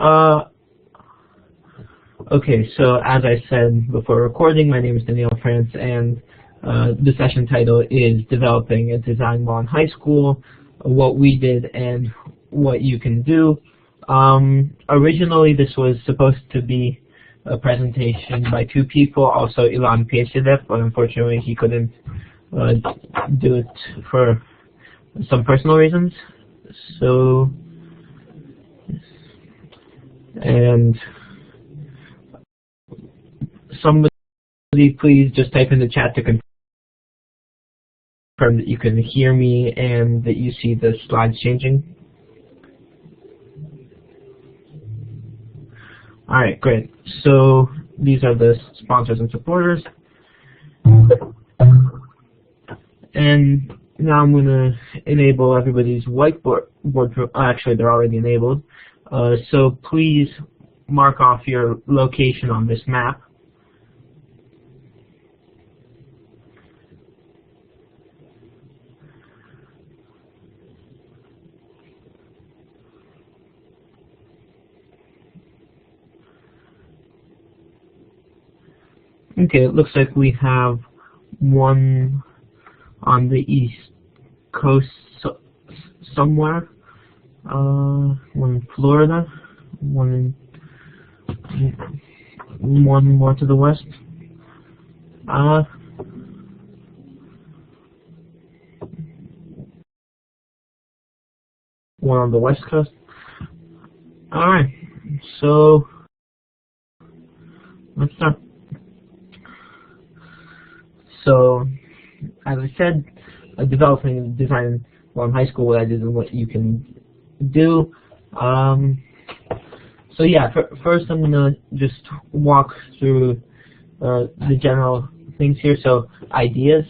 Uh, okay, so as I said before recording, my name is Daniil Frants, and the session title is Developing a Design While in High School, what we did and what you can do. Originally this was supposed to be a presentation by two people, also Ilan Pieshedev, but unfortunately he couldn't do it for some personal reasons. So, and somebody please just type in the chat to confirm that you can hear me and that you see the slides changing. Alright, great. So these are the sponsors and supporters. And now I'm going to enable everybody's whiteboard. Actually, they're already enabled. So please mark off your location on this map. Okay, it looks like we have one on the east coast somewhere, one in Florida, one more to the west. One on the west coast. Alright, so let's start. So, as I said, developing design while in high school, what I did and what you can do. So yeah, first I'm gonna just walk through the general things here. So ideas.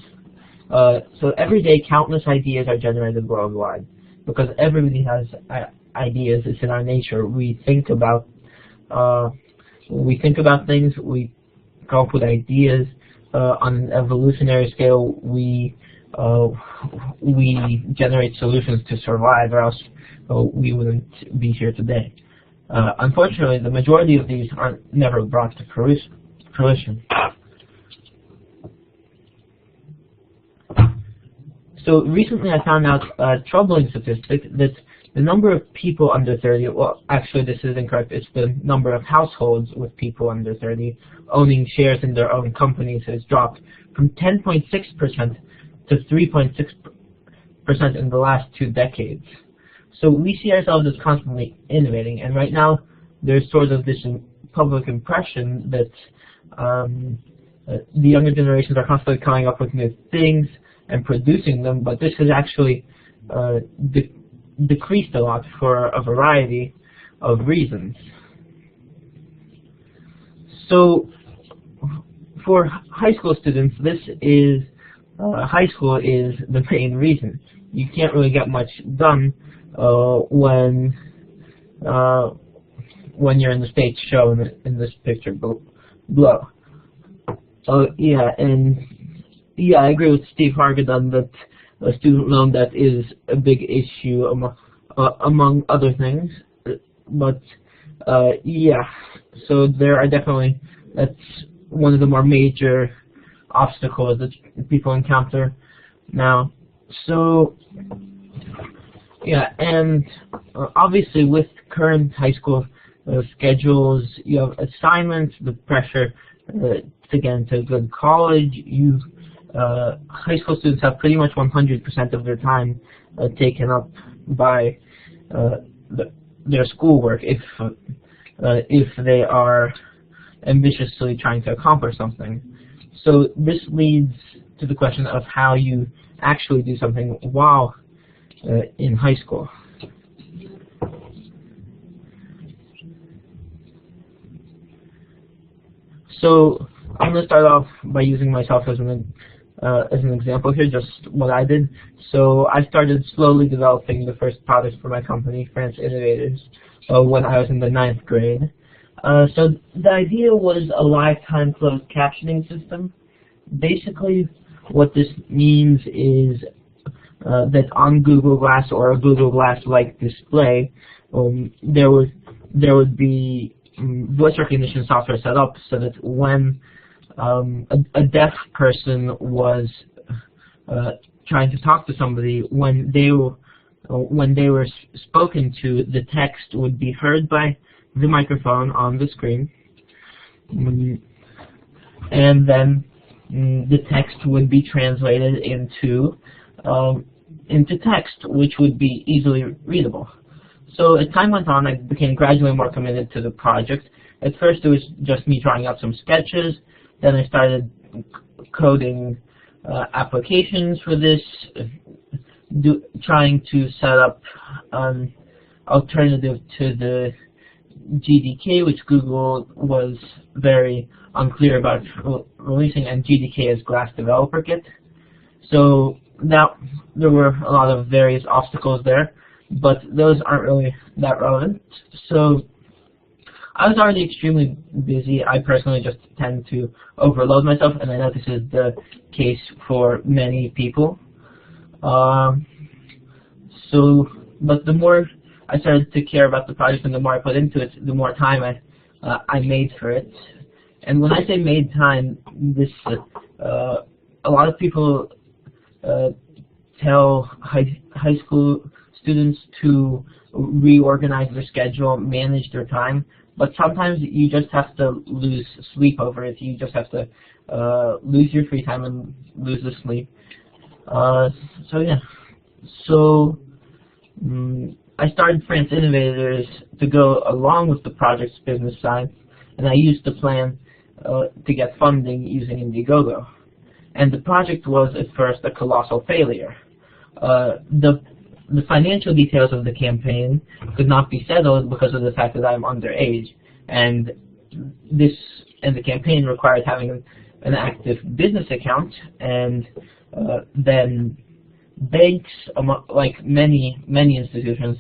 So every day, countless ideas are generated worldwide because everybody has ideas. It's in our nature. We think about things. We come up with ideas. On an evolutionary scale, we generate solutions to survive, or else we wouldn't be here today. Unfortunately, the majority of these are never brought to fruition. So recently I found out a troubling statistic that the number of people under 30, well actually this is incorrect, it's the number of households with people under 30 owning shares in their own companies has dropped from 10.6% to 3.6% in the last 2 decades. So we see ourselves as constantly innovating, and right now there's sort of this public impression that the younger generations are constantly coming up with new things and producing them, but this has actually decreased a lot for a variety of reasons. So for high school students, this is high school is the main reason. You can't really get much done when you're in the stage shown in this picture below. Yeah, and yeah, I agree with Steve Hargadon that student loan debt is a big issue among other things, but yeah, so there are definitely, that's one of the more major obstacles that people encounter now. So yeah, and obviously with current high school schedules, you have assignments, the pressure to get into a good college. High school students have pretty much 100% of their time taken up by their schoolwork if they are ambitiously trying to accomplish something. So this leads to the question of how you actually do something while in high school. So I'm going to start off by using myself as an example here, just what I did. So I started slowly developing the first product for my company, Frants Innovators, when I was in the 9th grade. So the idea was a lifetime closed captioning system. Basically, what this means is that on Google Glass or a Google Glass-like display, there was there would be voice recognition software set up so that when a deaf person was trying to talk to somebody, when they were spoken to, the text would be heard by the microphone on the screen, and then the text would be translated into text, which would be easily readable. So as time went on, I became gradually more committed to the project. At first, it was just me trying out some sketches. Then I started coding applications for this, trying to set up an alternative to the GDK, which Google was very unclear about releasing, and GDK is Glass Developer Kit. So now there were a lot of various obstacles there, but those aren't really that relevant. So I was already extremely busy. I personally just tend to overload myself, and I know this is the case for many people. But the more I started to care about the project and the more I put into it, the more time I made for it. And when I say made time, this a lot of people tell high school students to reorganize their schedule, manage their time, but sometimes you just have to lose sleep over it. You just have to lose your free time and lose the sleep. So yeah. So I started Frants Innovators to go along with the project's business side, and I used the plan to get funding using Indiegogo. And the project was at first a colossal failure. The financial details of the campaign could not be settled because of the fact that I'm underage, and the campaign required having an active business account, and then banks, like many institutions,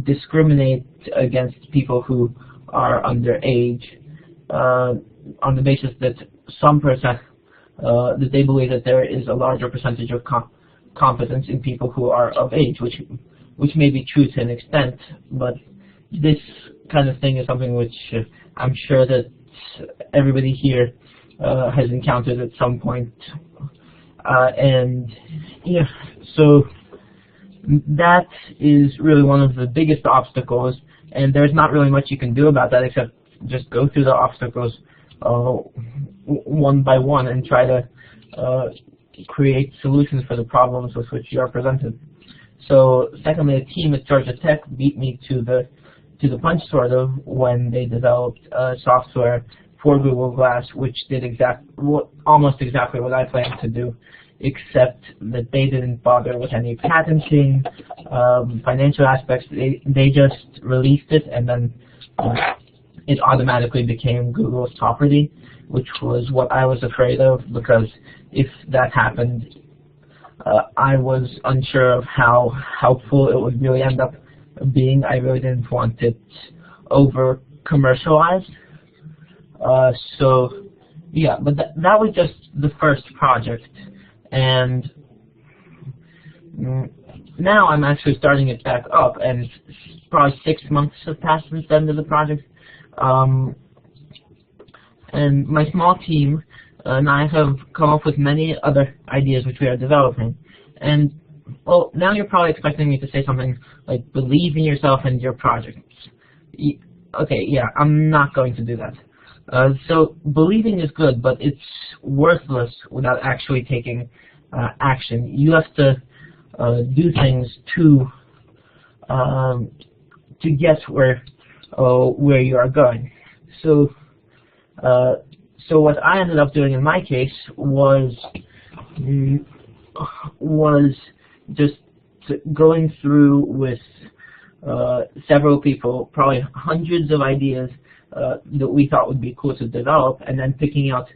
discriminate against people who are underage on the basis that that they believe that there is a larger percentage of competence in people who are of age, which may be true to an extent, but this kind of thing is something which I'm sure that everybody here has encountered at some point. And yeah, so that is really one of the biggest obstacles, and there's not really much you can do about that except just go through the obstacles one by one and try to create solutions for the problems with which you are presented. So secondly, a team at Georgia Tech beat me to the punch, sort of, when they developed software for Google Glass, which did almost exactly what I planned to do, except that they didn't bother with any patenting, financial aspects. They just released it, and then it automatically became Google's property, which was what I was afraid of, because if that happened, I was unsure of how helpful it would really end up being. I really didn't want it over commercialized. So yeah, but that was just the first project, and now I'm actually starting it back up, and probably 6 months have passed since the end of the project. And my small team and I have come up with many other ideas which we are developing. And well, now you're probably expecting me to say something like believe in yourself and your projects. Okay, yeah, I'm not going to do that. So believing is good, but it's worthless without actually taking action. You have to do things to get where you are going. So what I ended up doing in my case was just going through with several people, probably hundreds of ideas that we thought would be cool to develop, and then picking out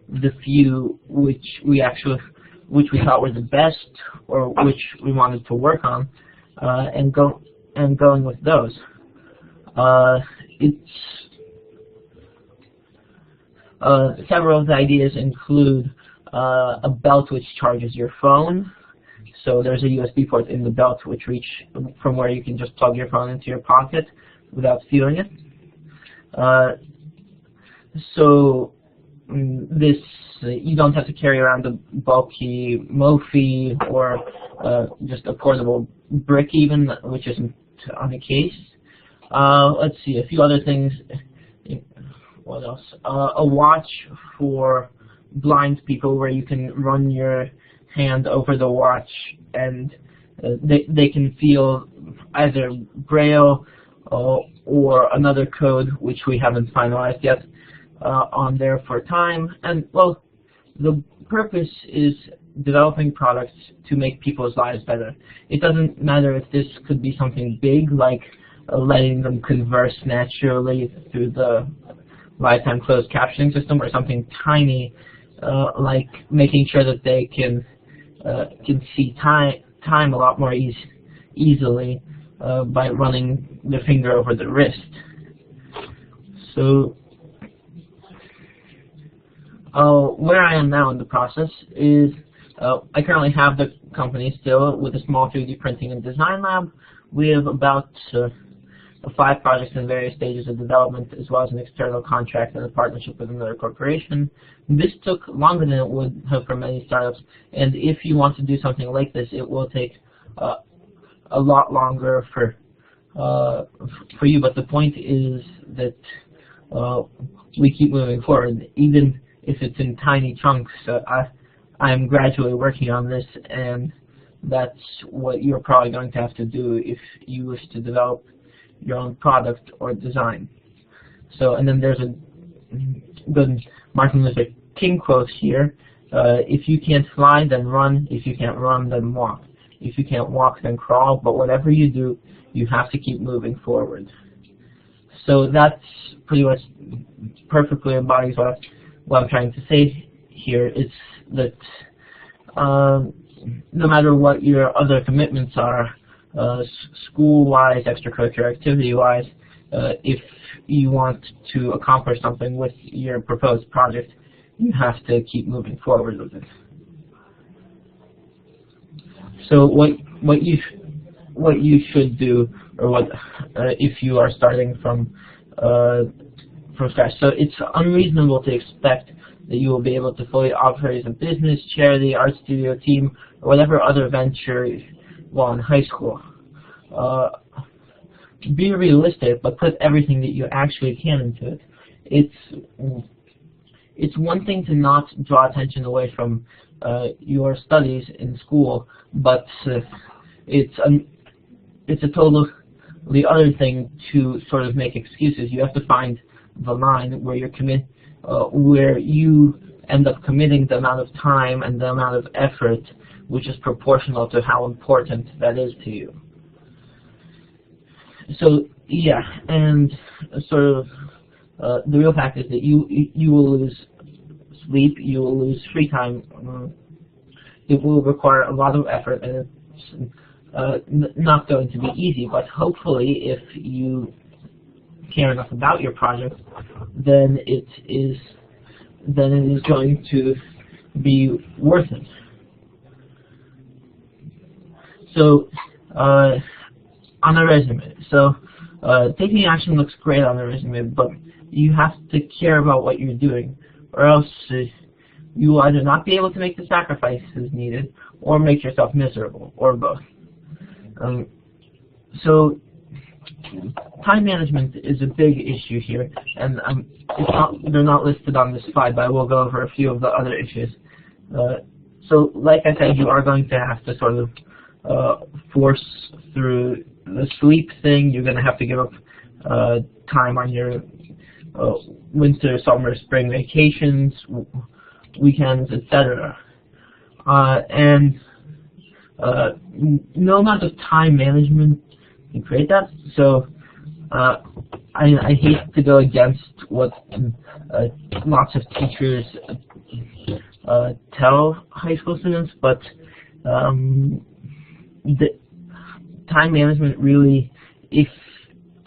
the few which we thought were the best or which we wanted to work on, and going with those. Several of the ideas include a belt which charges your phone. So there's a USB port in the belt which reach from where you can just plug your phone into your pocket. without feeling it. So this you don't have to carry around a bulky Mophie or just a portable brick even, which isn't on the case. Let's see, a few other things. What else? A watch for blind people where you can run your hand over the watch and they can feel either Braille or another code, which we haven't finalized yet, on there for time. And well, the purpose is developing products to make people's lives better. It doesn't matter if this could be something big, like letting them converse naturally through the lifetime closed captioning system, or something tiny, like making sure that they can see time a lot more easily by running their finger over the wrist. So where I am now in the process is I currently have the company still with a small 3D printing and design lab. We have about 5 projects in various stages of development, as well as an external contract and a partnership with another corporation. This took longer than it would have for many startups, and if you want to do something like this, it will take a lot longer for you. But the point is that we keep moving forward, even if it's in tiny chunks. I am gradually working on this, and that's what you're probably going to have to do if you wish to develop your own product or design. So, and then there's a good Martin Luther King quote here: if you can't fly, then run. If you can't run, then walk. If you can't walk, then crawl. But whatever you do, you have to keep moving forward. So that's pretty much perfectly embodies what I'm trying to say here. It's that no matter what your other commitments are, school-wise, extracurricular activity-wise, if you want to accomplish something with your proposed project, you have to keep moving forward with it. So what you should do, or what if you are starting from scratch. So it's unreasonable to expect that you will be able to fully operate as a business, charity, art studio, team, or whatever other venture while in high school. Be realistic, but put everything that you actually can into it. It's one thing to not draw attention away from your studies in school, but it's a totally other thing to sort of make excuses. You have to find the line where where you end up committing the amount of time and the amount of effort which is proportional to how important that is to you. So yeah, and sort of the real fact is that you will lose sleep, you will lose free time. It will require a lot of effort, and it's not going to be easy. But hopefully, if you care enough about your project, then it is going to be worth it. So on a resume, taking action looks great on a resume, but you have to care about what you're doing, or else you will either not be able to make the sacrifices needed, or make yourself miserable, or both. So time management is a big issue here, and they're not listed on this slide, but I will go over a few of the other issues. So like I said, you are going to have to sort of force through the sleep thing. You're going to have to give up time on your winter, summer, spring vacations, weekends, etc. And no amount of time management can create that. So I hate to go against what lots of teachers tell high school students, but the time management really,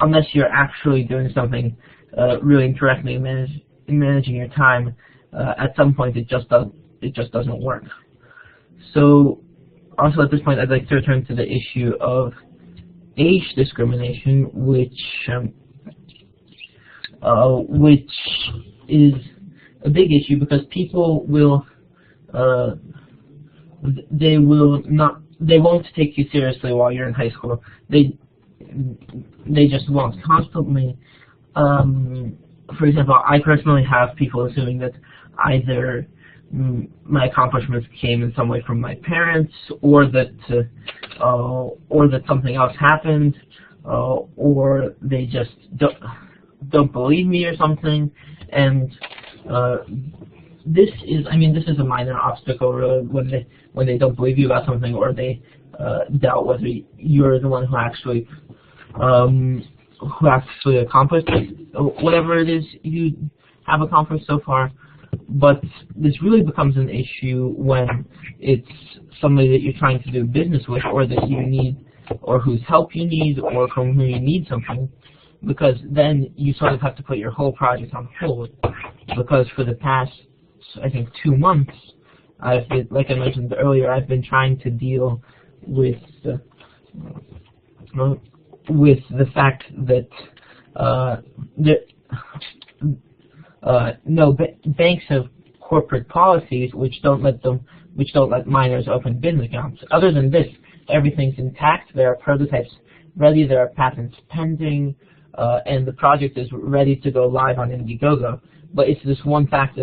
unless you're actually doing something really incorrectly managing your time, at some point it just doesn't work. So also at this point, I'd like to return to the issue of age discrimination, which is a big issue because people will they won't take you seriously while you're in high school. They just won't constantly. For example, I personally have people assuming that either my accomplishments came in some way from my parents, or that something else happened, or they just don't believe me or something. And this is a minor obstacle, really, when they don't believe you about something, or they doubt whether you're the one who actually accomplished whatever it is you have accomplished so far. But this really becomes an issue when it's somebody that you're trying to do business with, or that you need, or whose help you need, or from whom you need something, because then you sort of have to put your whole project on hold. Because for the past, I think, 2 months, like I mentioned earlier, I've been trying to deal with the fact that banks have corporate policies which don't let minors open business accounts. Other than this, everything's intact. There are prototypes ready. There are patents pending, and the project is ready to go live on Indiegogo. But it's this one fact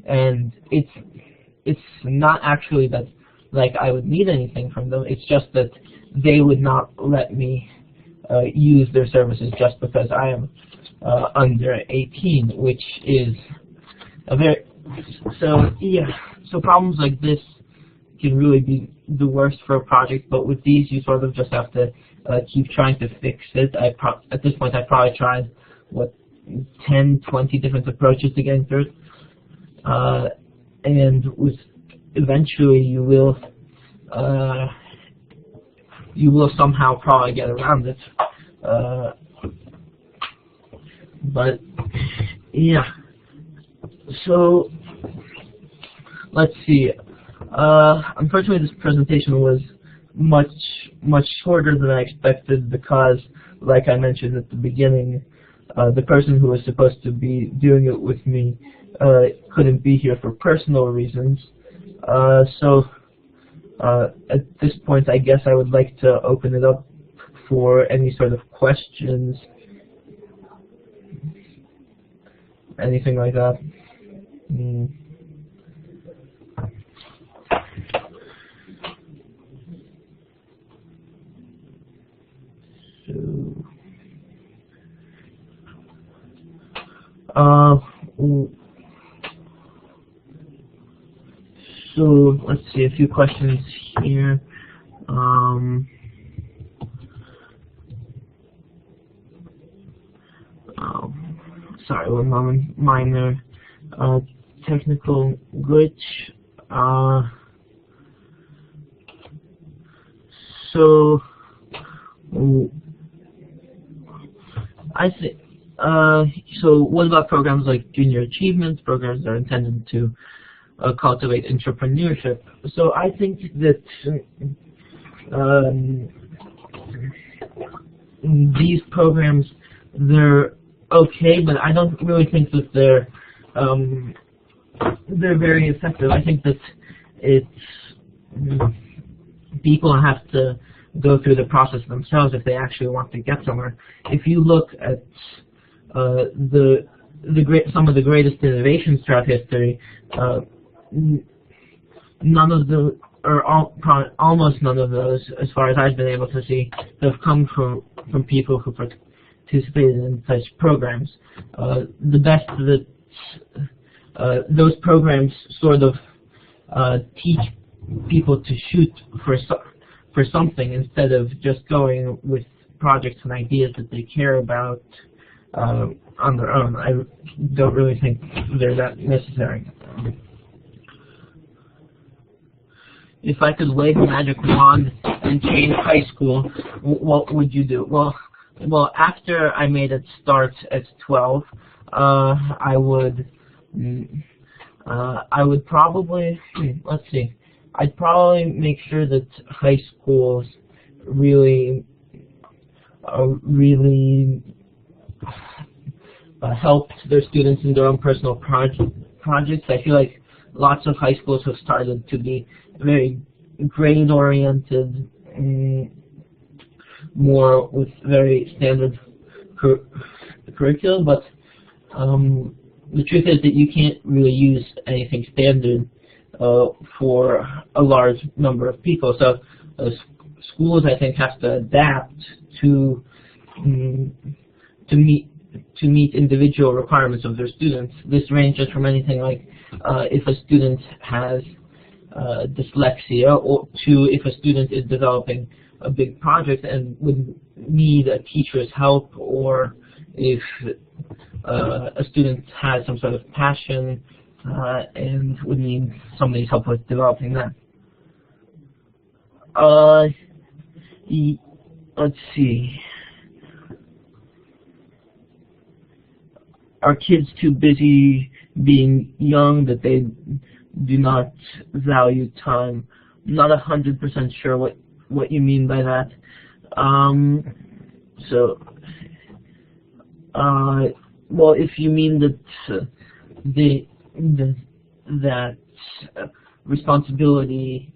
and it's not actually that like I would need anything from them. It's just that they would not let me use their services just because I am under 18, which is a very so problems like this can really be the worst for a project. But with these, you sort of just have to keep trying to fix it. At this point, I probably tried 10, 20 different approaches to getting through it, and eventually you will somehow probably get around it. But yeah, so let's see. Unfortunately, this presentation was much shorter than I expected because, like I mentioned at the beginning, the person who was supposed to be doing it with me couldn't be here for personal reasons. So at this point, I guess I would like to open it up for any sort of questions, anything like that. So let's see, a few questions here. Sorry, one moment. Minor technical glitch. So I think. So what about programs like Junior Achievements, programs that are intended to cultivate entrepreneurship? So I think that these programs, they're okay, but I don't really think that they're very effective. I think that people have to go through the process themselves if they actually want to get somewhere. If you look at some of the greatest innovations throughout history, none of them, or almost none of those, as far as I've been able to see, have come from people who participated in such programs. The best that those programs sort of teach people to shoot for something instead of just going with projects and ideas that they care about on their own. I don't really think they're that necessary. If I could wave a magic wand and change high school, what would you do? Well, after I made it start at 12, I would probably, let's see, I'd probably make sure that high schools really really helped their students in their own personal projects. I feel like lots of high schools have started to be very grade-oriented, more with very standard curriculum, but the truth is that you can't really use anything standard for a large number of people. So schools, I think, have to adapt to meet individual requirements of their students. This ranges from anything like if a student has dyslexia, or to if a student is developing a big project and would need a teacher's help, or if a student has some sort of passion and would need somebody's help with developing that. Let's see. Are kids too busy being young that they do not value time? I'm not 100% sure what you mean by that. Well, if you mean that that responsibility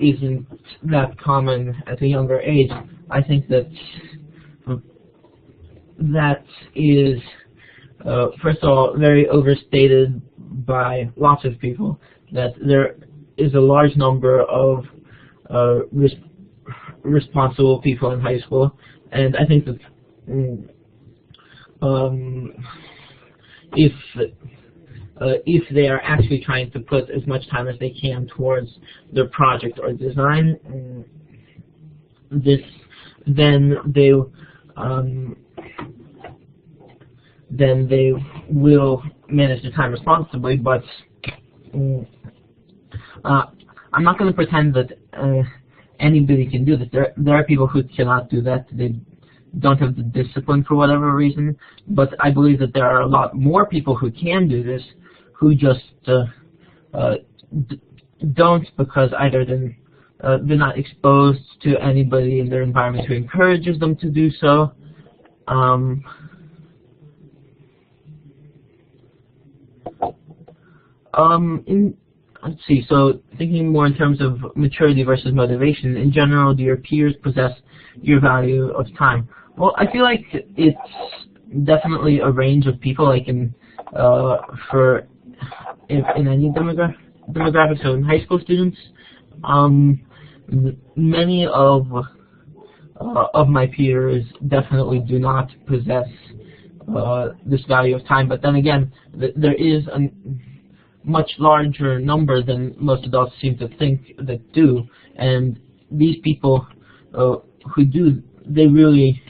isn't that common at a younger age, I think that that is, first of all, very overstated by lots of people, that there is a large number of responsible people in high school, and I think that if they are actually trying to put as much time as they can towards their project or design, then they will manage their time responsibly. But I'm not going to pretend that anybody can do this. There are people who cannot do that. They don't have the discipline for whatever reason. But I believe that there are a lot more people who can do this, who just don't, because either they're not exposed to anybody in their environment who encourages them to do so. Let's see, so thinking more in terms of maturity versus motivation, in general, do your peers possess your value of time? Well, I feel like it's definitely a range of people, like in any demographic, so in high school students, many of my peers definitely do not possess this value of time, but then again, there is a much larger number than most adults seem to think that do, and these people who do, they really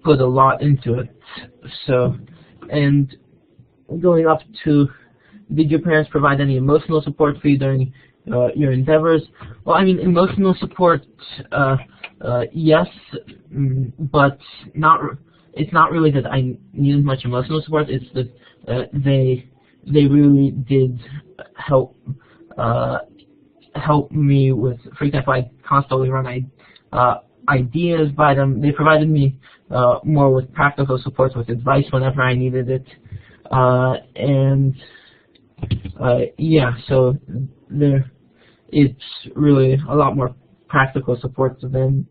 put a lot into it. So, and going up to, did your parents provide any emotional support for you during your endeavors? Well, I mean, emotional support, yes, but it's not really that I needed much emotional support. It's that they really did help me with, for example, I constantly run ideas by them. They provided me more with practical support, with advice whenever I needed it, and yeah, so it's really a lot more practical support than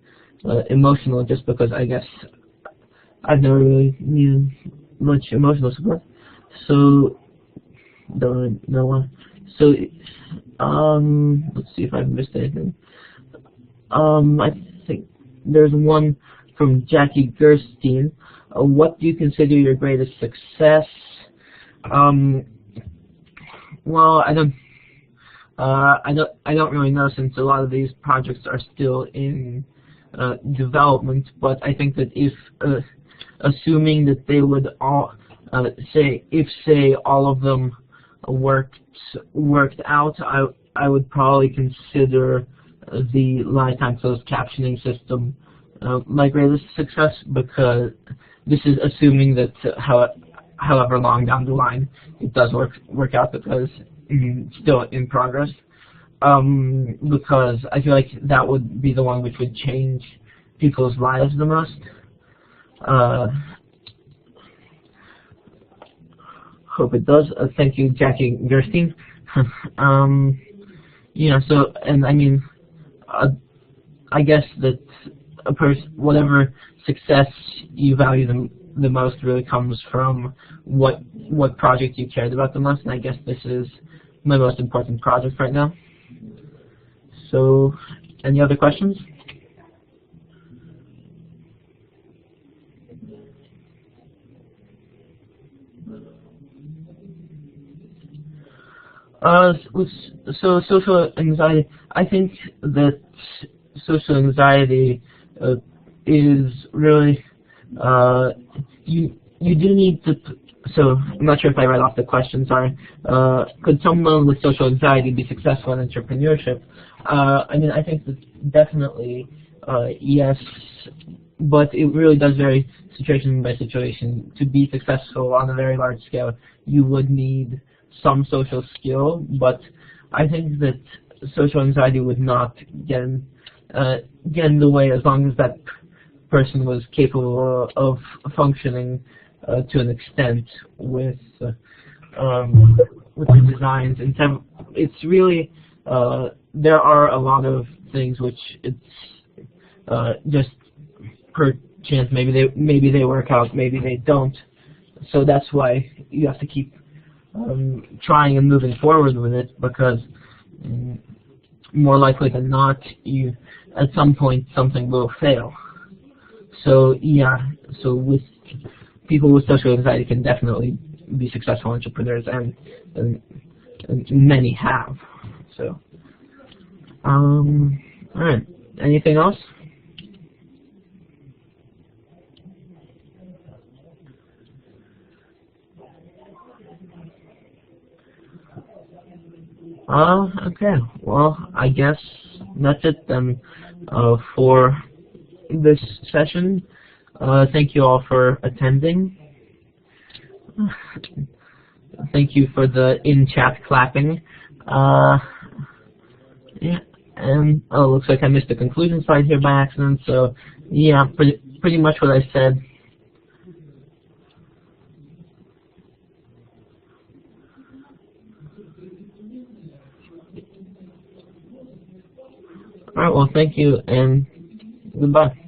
emotional, just because I guess I've never really needed much emotional support. So don't know why. So let's see if I've missed anything. I think there's one from Jackie Gerstein. What do you consider your greatest success? Well, I don't really know, since a lot of these projects are still in development. But I think that if assuming that they would all say all of them worked out, I would probably consider the lifetime closed captioning system my greatest success, because this is assuming that however long down the line it does work out, because it's still in progress. Because I feel like that would be the one which would change people's lives the most. Hope it does. Thank you, Jackie Gerstein. So, and I mean, I guess that whatever success you value the most really comes from what project you cared about the most, and I guess this is my most important project right now. So, any other questions? So social anxiety, I think that social anxiety is really, you do need to, so I'm not sure if I read off the question, sorry. Could someone with social anxiety be successful in entrepreneurship? I mean, I think that definitely, yes, but it really does vary situation by situation. To be successful on a very large scale, you would need some social skill, but I think that social anxiety would not get in the way as long as that person was capable of functioning to an extent with the designs. And it's really there are a lot of things which it's just per chance. Maybe they work out, maybe they don't. So that's why you have to keep trying and moving forward with it, because more likely than not, at some point something will fail. So yeah, so with people with social anxiety can definitely be successful entrepreneurs, and many have. So, all right. Anything else? Okay. Well, I guess that's it then for this session. Thank you all for attending. Thank you for the in-chat clapping. Yeah, and looks like I missed the conclusion slide here by accident. So yeah, pretty much what I said. All right. Well, thank you and goodbye.